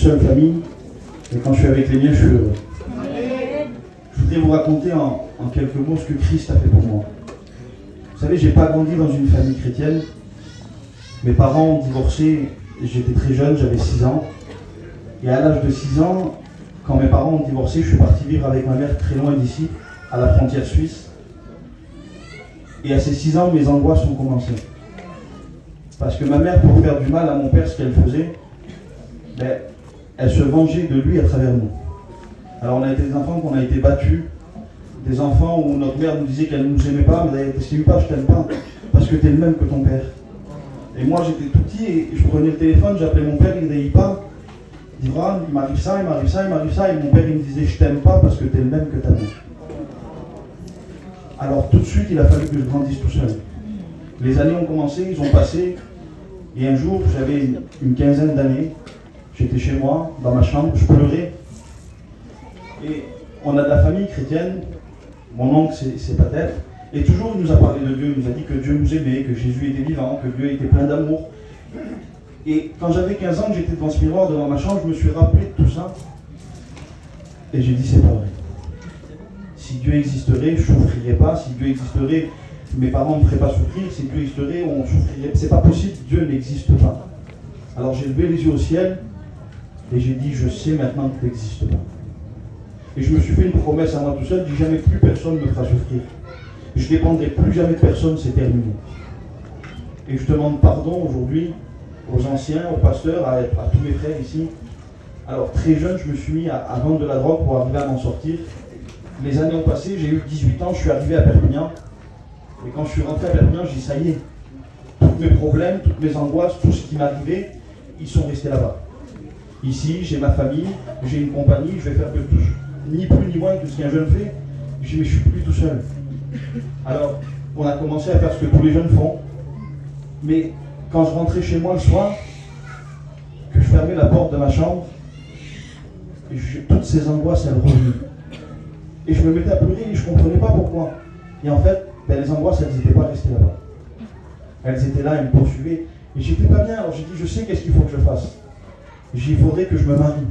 seule famille, et quand je suis avec les miens, je suis heureux. Je voudrais vous raconter en quelques mots ce que Christ a fait pour moi. Vous savez, j'ai pas grandi dans une famille chrétienne. Mes parents ont divorcé, j'étais très jeune, j'avais 6 ans. Et à l'âge de 6 ans, quand mes parents ont divorcé, je suis parti vivre avec ma mère très loin d'ici, à la frontière suisse. Et à ces 6 ans, mes angoisses ont commencé. Parce que ma mère, pour faire du mal à mon père, ce qu'elle faisait, elle se vengeait de lui à travers nous. Alors on a été des enfants qu'on a été battus, des enfants où notre mère nous disait qu'elle ne nous aimait pas, mais elle t'estime pas, je t'aime pas, parce que t'es le même que ton père. Et moi j'étais tout petit et je prenais le téléphone, j'appelais mon père, il ne rayait pas. Il dit il m'arrive ça, il m'arrive ça, il m'arrive ça, et mon père il me disait je t'aime pas parce que t'es le même que ta mère. Alors tout de suite il a fallu que je grandisse tout seul. Les années ont commencé, ils ont passé, et un jour j'avais une quinzaine d'années, j'étais chez moi, dans ma chambre, je pleurais. Et on a de la famille chrétienne, mon oncle c'est Pater, et toujours il nous a parlé de Dieu, il nous a dit que Dieu nous aimait, que Jésus était vivant, que Dieu était plein d'amour. Et quand j'avais 15 ans, que j'étais devant ce miroir, devant ma chambre, je me suis rappelé de tout ça. Et j'ai dit c'est pas vrai. Si Dieu existerait, je ne souffrirais pas. Si Dieu existerait, mes parents ne me feraient pas souffrir. Si Dieu existerait, on souffrirait. C'est pas possible, Dieu n'existe pas. Alors j'ai levé les yeux au ciel et j'ai dit je sais maintenant que tu n'existes pas. Et je me suis fait une promesse à moi tout seul, je dis jamais plus personne ne me fera souffrir. Je ne dépendrai plus jamais de personne, c'est terminé. Et je demande pardon aujourd'hui aux anciens, aux pasteurs, à tous mes frères ici. Alors très jeune, je me suis mis à vendre de la drogue pour arriver à m'en sortir. Les années ont passé, j'ai eu 18 ans, je suis arrivé à Perpignan. Et quand je suis rentré à Perpignan, j'ai dit ça y est, tous mes problèmes, toutes mes angoisses, tout ce qui m'arrivait, ils sont restés là-bas. Ici, j'ai ma famille, j'ai une compagnie, je vais faire que tout, ni plus ni moins que ce qu'un jeune fait. Je dis mais je suis plus tout seul. Alors, on a commencé à faire ce que tous les jeunes font. Mais quand je rentrais chez moi le soir, que je fermais la porte de ma chambre, toutes ces angoisses, elles revenaient. Et je me mettais à pleurer et je ne comprenais pas pourquoi. Et en fait, les angoisses, elles n'étaient pas restées là-bas. Elles étaient là, elles me poursuivaient. Et j'étais pas bien, alors j'ai dit, je sais qu'est-ce qu'il faut que je fasse. J'ai dit, il faudrait que je me marie.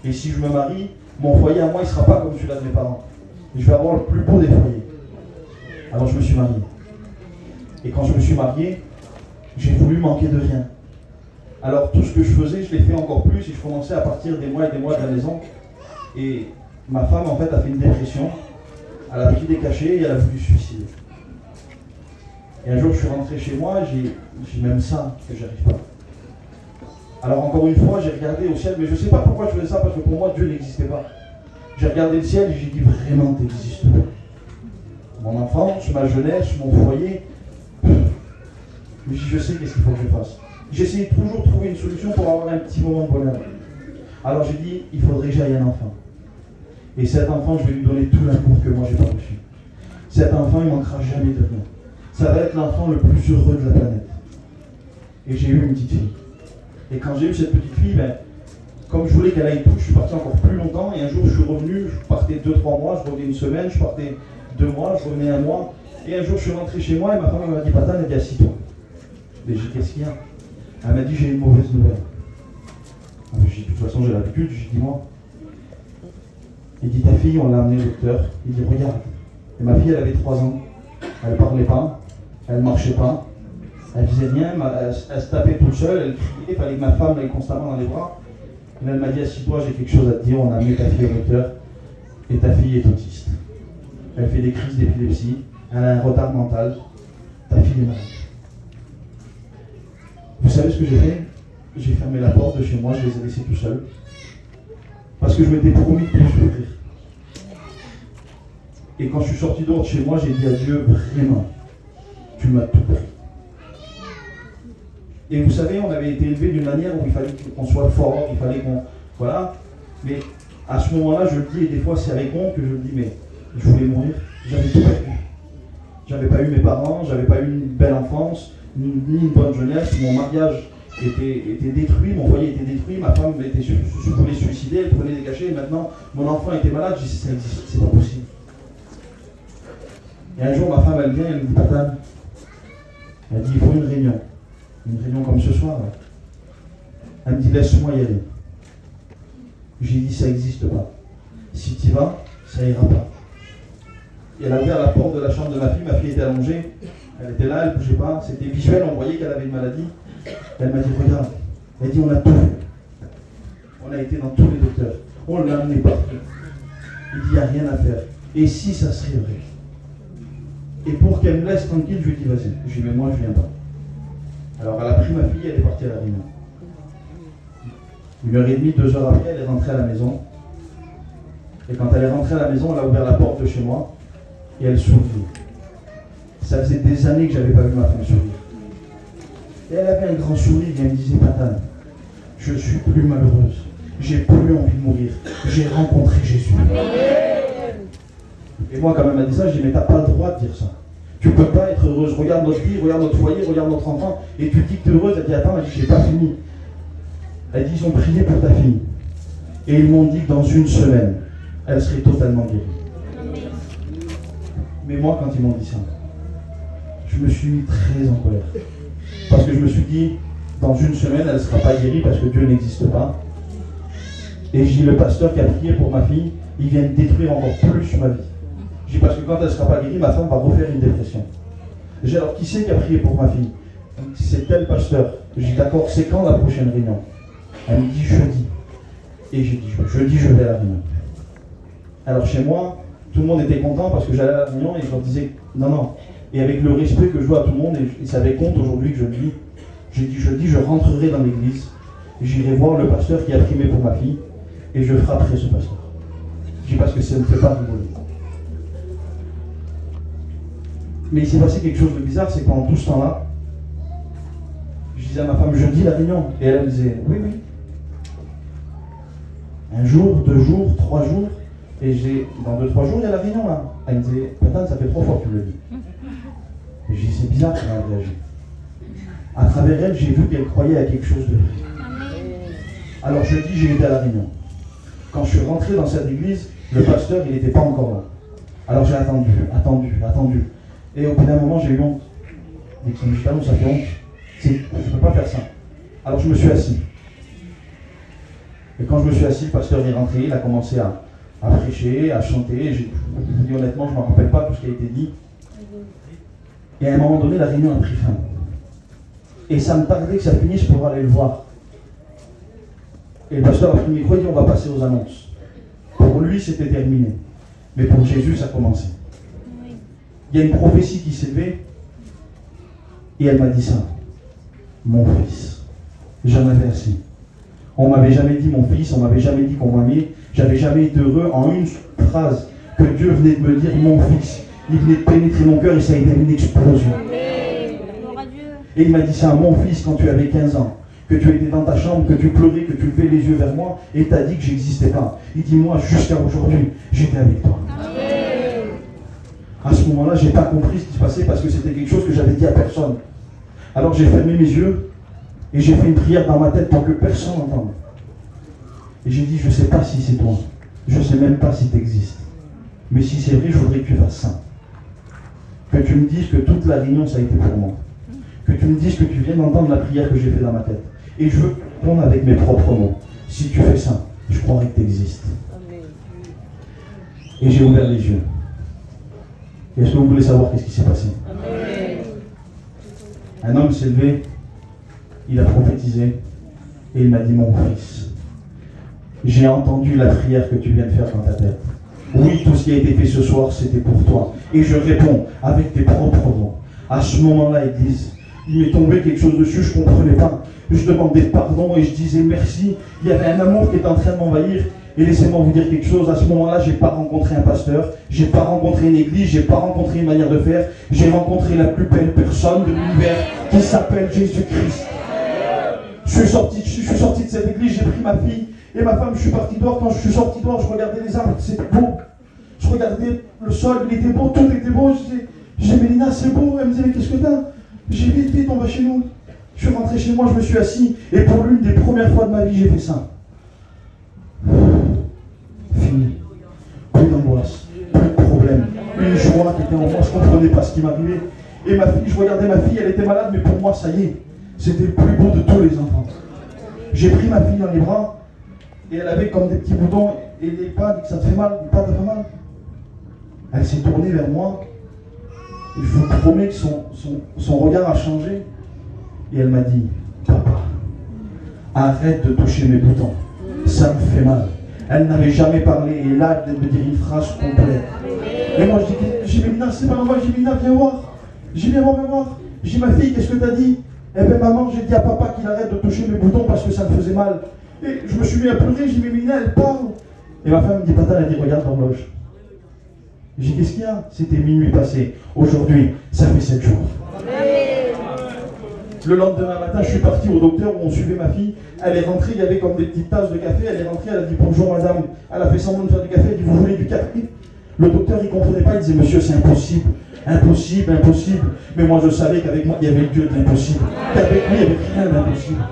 Et si je me marie, mon foyer à moi, il ne sera pas comme celui-là de mes parents. Et je vais avoir le plus beau des foyers. Alors je me suis marié. Et quand je me suis marié, j'ai voulu manquer de rien. Alors tout ce que je faisais, je l'ai fait encore plus et je commençais à partir des mois et des mois de la maison. Et ma femme, en fait, a fait une dépression. Elle a pris des cachets et elle a voulu se suicider. Et un jour, je suis rentré chez moi, j'ai même ça que j'arrive pas. Alors encore une fois, j'ai regardé au ciel, mais je ne sais pas pourquoi je faisais ça, parce que pour moi, Dieu n'existait pas. J'ai regardé le ciel et j'ai dit vraiment, tu n'existes pas. Mon enfance, ma jeunesse, mon foyer, je sais qu'est-ce qu'il faut que je fasse. J'essayais toujours de trouver une solution pour avoir un petit moment de bonheur. Alors j'ai dit, il faudrait que j'aille un enfant. Et cet enfant, je vais lui donner tout l'amour que moi j'ai pas reçu. Cet enfant, il ne manquera jamais de rien. Ça va être l'enfant le plus heureux de la planète. Et j'ai eu une petite fille. Et quand j'ai eu cette petite fille, comme je voulais qu'elle aille tout, je suis parti encore plus longtemps. Et un jour, je suis revenu, je partais 2-3 mois, je revenais une semaine, je partais 2 mois, je revenais 1 mois. Et un jour, je suis rentré chez moi et ma femme m'a dit, Patan, elle dit, assis-toi. Mais j'ai dit, qu'est-ce qu'il y a? Elle m'a dit, j'ai une mauvaise nouvelle. J'ai dit, de toute façon, j'ai l'habitude, j'ai dit, moi. Il dit, ta fille, on l'a amenée au docteur. Il dit, regarde. Et ma fille, elle avait 3 ans. Elle ne parlait pas, elle ne marchait pas, elle faisait rien, elle se tapait toute seule, elle criait, il fallait que ma femme l'aille constamment dans les bras. Et elle m'a dit, assis-toi, j'ai quelque chose à te dire, on a amené ta fille au docteur, et ta fille est autiste. Elle fait des crises d'épilepsie, elle a un retard mental, ta fille est malade. Vous savez ce que j'ai fait? J'ai fermé la porte de chez moi, je les ai laissés tout seuls. Parce que je m'étais promis de plus souffrir. Et quand je suis sorti dehors de chez moi, j'ai dit à Dieu, vraiment, tu m'as tout pris. Et vous savez, on avait été élevé d'une manière où il fallait qu'on soit fort, il fallait qu'on... Voilà. Mais à ce moment-là, je le dis, et des fois c'est avec honte que je le dis, mais je voulais mourir, j'avais tout perdu. J'avais pas eu mes parents, j'avais pas eu une belle enfance, ni une bonne jeunesse, mon mariage était détruit, mon foyer était détruit, ma femme voulait se suicider, elle prenait des cachets, et maintenant mon enfant était malade, j'ai dit, ça existe, c'est pas possible. Et un jour, ma femme, elle vient, elle me dit, Patan, elle dit, il faut une réunion comme ce soir. Là. Elle me dit, laisse-moi y aller. J'ai dit, ça n'existe pas. Si tu y vas, ça ira pas. Et elle a ouvert la porte de la chambre de ma fille était allongée, elle était là, elle ne bougeait pas, c'était visuel, on voyait qu'elle avait une maladie. Elle m'a dit, regarde, elle dit, on a tout fait. On a été dans tous les docteurs, on l'a amené partout. Il dit, il n'y a rien à faire. Et si ça serait vrai? Et pour qu'elle me laisse tranquille, je lui ai dit, vas-y. Je lui ai dit, mais moi, je ne viens pas. Alors, elle a pris ma fille, elle est partie à la réunion. 1h30, 2h après, elle est rentrée à la maison. Et quand elle est rentrée à la maison, elle a ouvert la porte de chez moi et elle souriait. Ça faisait des années que je n'avais pas vu ma femme sourire. Et elle avait un grand sourire et elle me disait, Patan, je ne suis plus malheureuse. J'ai plus envie de mourir. J'ai rencontré Jésus. Et moi, quand elle m'a dit ça, je dis, mais tu n'as pas le droit de dire ça. Tu ne peux pas être heureuse. Regarde notre vie, regarde notre foyer, regarde notre enfant. Et tu dis que tu es heureuse. Elle dit, attends, elle dit, j'ai pas fini. Elle dit, ils ont prié pour ta fille. Et ils m'ont dit que dans une semaine, elle serait totalement guérie. Mais moi, quand ils m'ont dit ça, je me suis mis très en colère. Parce que je me suis dit, dans une semaine, elle ne sera pas guérie parce que Dieu n'existe pas. Et j'ai dit, le pasteur qui a prié pour ma fille, il vient de détruire encore plus ma vie. J'ai dit, parce que quand elle ne sera pas guérie, ma femme va refaire une dépression. J'ai dit, alors qui c'est qui a prié pour ma fille? C'est tel pasteur. J'ai dit, d'accord, c'est quand la prochaine réunion? Elle me dit, jeudi. Et j'ai dit, jeudi, je vais à la réunion. Alors chez moi, tout le monde était content parce que j'allais à la réunion et je leur disais, non, non. Et avec le respect que je dois à tout le monde, et ça avait compte aujourd'hui que je le dis, j'ai dit, jeudi, je rentrerai dans l'église, j'irai voir le pasteur qui a primé pour ma fille, et je frapperai ce pasteur. Je dis parce que ça ne me fait pas rigoler. Mais il s'est passé quelque chose de bizarre, c'est que pendant tout ce temps-là, je disais à ma femme, jeudi la réunion, et elle me disait, oui, oui. Un jour, 2 jours, 3 jours, et dans 2-3 jours, il y a la réunion là. Elle me disait, Patan, ça fait 3 fois que tu me le dis. Et je dis, c'est bizarre qu'elle a réagi. À travers elle, j'ai vu qu'elle croyait à quelque chose de vrai. Alors jeudi, j'ai été à la réunion. Quand je suis rentré dans cette église, le pasteur, il n'était pas encore là. Alors j'ai attendu. Et au bout d'un moment, j'ai eu honte. Dès que ça fait honte. Je ne peux pas faire ça. Alors je me suis assis. Et quand je me suis assis, le pasteur est rentré, il a commencé à prêcher, à chanter. Je vous dis honnêtement, je ne me rappelle pas tout ce qui a été dit. Et à un moment donné, la réunion a pris fin. Et ça me tardait que ça finisse pour aller le voir. Et le pasteur a pris le micro et dit, on va passer aux annonces. Pour lui, c'était terminé. Mais pour Jésus, ça commençait. Il y a une prophétie qui s'est levée. Et elle m'a dit ça. Mon fils. J'en avais assez. On m'avait jamais dit mon fils, on m'avait jamais dit qu'on m'aimait. J'avais jamais été heureux en une phrase que Dieu venait de me dire, mon fils. Il venait de pénétrer mon cœur et ça a été une explosion. Et il m'a dit ça, mon fils, quand tu avais 15 ans, que tu étais dans ta chambre, que tu pleurais, que tu levais les yeux vers moi et t'as dit que j'existais pas. Il dit, moi, jusqu'à aujourd'hui, j'étais avec toi. À ce moment-là, j'ai pas compris ce qui se passait parce que c'était quelque chose que j'avais dit à personne. Alors j'ai fermé mes yeux et j'ai fait une prière dans ma tête pour que personne n'entende. Et j'ai dit, je ne sais pas si c'est toi. Je ne sais même pas si tu existes. Mais si c'est vrai, je voudrais que tu fasses ça. Que tu me dises que toute la réunion, ça a été pour moi. Que tu me dises que tu viens d'entendre la prière que j'ai faite dans ma tête. Et je veux répondre avec mes propres mots. Si tu fais ça, je croirais que tu existes. Et j'ai ouvert les yeux. Et est-ce que vous voulez savoir qu'est-ce qui s'est passé? Un homme s'est levé, il a prophétisé, et il m'a dit, mon fils, j'ai entendu la prière que tu viens de faire dans ta tête. Oui, tout ce qui a été fait ce soir, c'était pour toi. Et je réponds avec tes propres mots. À ce moment-là, Église, il m'est tombé quelque chose dessus, je ne comprenais pas. Je demandais pardon et je disais merci. Il y avait un amour qui était en train de m'envahir. Et laissez-moi vous dire quelque chose, à ce moment-là, je n'ai pas rencontré un pasteur, je n'ai pas rencontré une église, je n'ai pas rencontré une manière de faire, j'ai rencontré la plus belle personne de l'univers qui s'appelle Jésus-Christ. Je suis sorti de cette église, j'ai pris ma fille et ma femme, je suis parti dehors. Quand je suis sorti dehors, je regardais les arbres, c'était beau. Je regardais le sol, il était beau, tout était beau. Je disais, Mélina, c'est beau. Elle me disait, mais qu'est-ce que t'as? J'ai vite, on va chez nous. Je suis rentré chez moi, je me suis assis et pour l'une des premières fois de ma vie, j'ai fait ça. Fini. Plus d'angoisse, plus de problème, une joie qui était en moi, je ne comprenais pas ce qui m'arrivait. Et ma fille, je regardais ma fille, elle était malade, mais pour moi, ça y est, c'était le plus beau de tous les enfants. J'ai pris ma fille dans les bras, Et elle avait comme des petits boutons. Et les pas, dit que ça te fait mal, les pas te fait mal. Elle s'est tournée vers moi. Et je vous promets que son regard a changé. Et elle m'a dit, papa, arrête de toucher mes boutons. Ça me fait mal. Elle n'avait jamais parlé. Et là, elle me dire une phrase complète. Et moi, je dis, Mélina, c'est pas normal. Je dis, Mélina, viens voir. J'ai viens voir. Je dis, ma fille, qu'est-ce que t'as dit? Eh bien, maman, j'ai dit à papa qu'il arrête de toucher mes boutons parce que ça me faisait mal. Et je me suis mis à pleurer. J'ai dit, mais Mélina, elle parle. Et ma femme me dit, papa, elle a dit, regarde l'horloge. J'ai dit, qu'est-ce qu'il y a? C'était minuit passé. Aujourd'hui, ça fait 7 jours. Le lendemain matin, je suis parti au docteur où on suivait ma fille. Elle est rentrée, il y avait comme des petites tasses de café. Elle est rentrée, elle a dit bonjour madame. Elle a fait semblant de faire du café. Elle dit vous voulez du café? Le docteur, il ne comprenait pas. Il disait monsieur, c'est impossible. Impossible, impossible. Mais moi, je savais qu'avec moi, il y avait le Dieu de l'impossible. Qu'avec lui, il n'y avait rien d'impossible.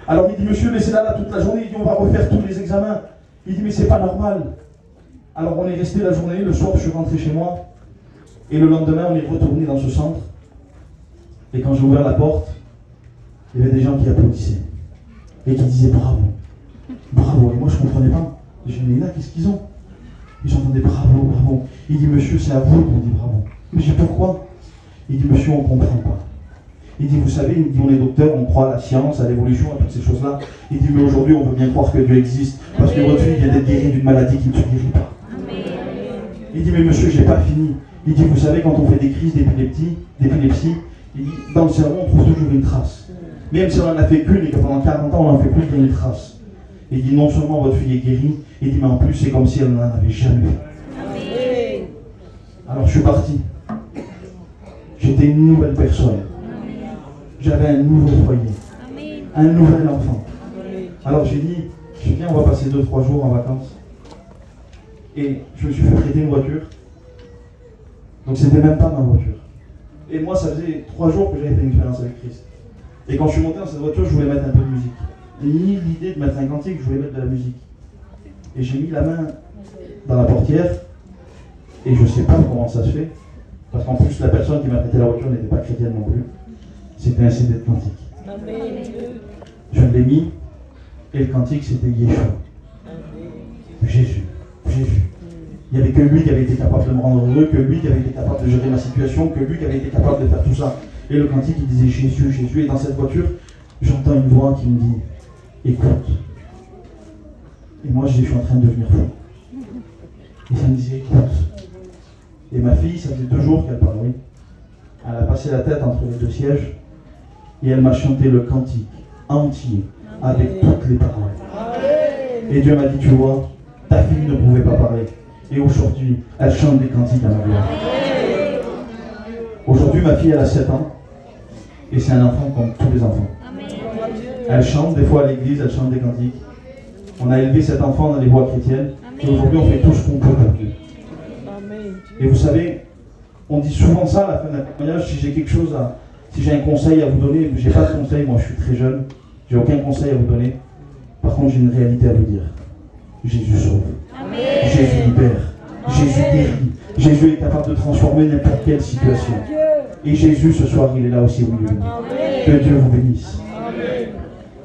Alors il dit monsieur, laissez-la là toute la journée. Il dit on va refaire tous les examens. Il dit mais c'est pas normal. Alors on est resté la journée. Le soir, je suis rentré chez moi. Et le lendemain, on est retourné dans ce centre. Et quand j'ai ouvert la porte, il y avait des gens qui applaudissaient et qui disaient bravo, bravo. Et moi je ne comprenais pas. J'ai dit mais là, qu'est-ce qu'ils ont? Ils entendaient bravo, bravo. Il dit monsieur, c'est à vous qu'on dit bravo. Mais j'ai dit pourquoi? Il dit monsieur, on ne comprend pas. Il dit vous savez, il dit on est docteur, on croit à la science, à l'évolution, à toutes ces choses-là. Il dit mais aujourd'hui on veut bien croire que Dieu existe parce que votre fille vient d'être guérie d'une maladie qui ne se guérit pas. Il dit mais monsieur, j'ai pas fini. Il dit vous savez quand on fait des crises d'épilepsie, il dit, dans le cerveau, on trouve toujours une trace. Même si on n'en a fait qu'une et que pendant 40 ans, on n'en fait plus, il y a une trace. Il dit, non seulement votre fille est guérie, il dit, mais en plus, c'est comme si elle n'en avait jamais fait. Alors, je suis parti. J'étais une nouvelle personne. J'avais un nouveau foyer. Un nouvel enfant. Alors, j'ai dit, viens, on va passer 2-3 jours en vacances. Et je me suis fait prêter une voiture. Donc, c'était même pas ma voiture. Et moi, ça faisait 3 jours que j'avais fait une expérience avec Christ. Et quand je suis monté dans cette voiture, je voulais mettre un peu de musique. Ni l'idée de mettre un cantique, je voulais mettre de la musique. Et j'ai mis la main dans la portière, et je ne sais pas comment ça se fait, parce qu'en plus, la personne qui m'a prêté la voiture n'était pas chrétienne non plus. C'était un CD de cantique. Je l'ai mis, et le cantique, c'était Yeshua. Jésus. Il n'y avait que lui qui avait été capable de me rendre heureux, que lui qui avait été capable de gérer ma situation, que lui qui avait été capable de faire tout ça. Et le cantique, il disait Jésus, Jésus. Et dans cette voiture, j'entends une voix qui me dit écoute. Et moi, je suis en train de devenir fou. Et ça me disait écoute. Et ma fille, ça faisait 2 jours qu'elle parlait. Elle a passé la tête entre les 2 sièges et elle m'a chanté le cantique entier avec toutes les paroles. Et Dieu m'a dit tu vois, ta fille ne pouvait pas parler. Et aujourd'hui, elle chante des cantiques à ma gloire. Aujourd'hui, ma fille, elle a 7 ans. Et c'est un enfant comme tous les enfants. Elle chante, des fois à l'église, elle chante des cantiques. On a élevé cet enfant dans les voies chrétiennes. Et aujourd'hui, on fait tout ce qu'on peut pour Dieu. Et vous savez, on dit souvent ça à la fin d'un témoignage, si j'ai un conseil à vous donner, je n'ai pas de conseil, moi je suis très jeune. J'ai aucun conseil à vous donner. Par contre, j'ai une réalité à vous dire. Jésus sauve. Jésus libère, Jésus guérit, Jésus est capable de transformer n'importe quelle situation. Et Jésus ce soir il est là aussi au milieu de nous. Que Dieu vous bénisse.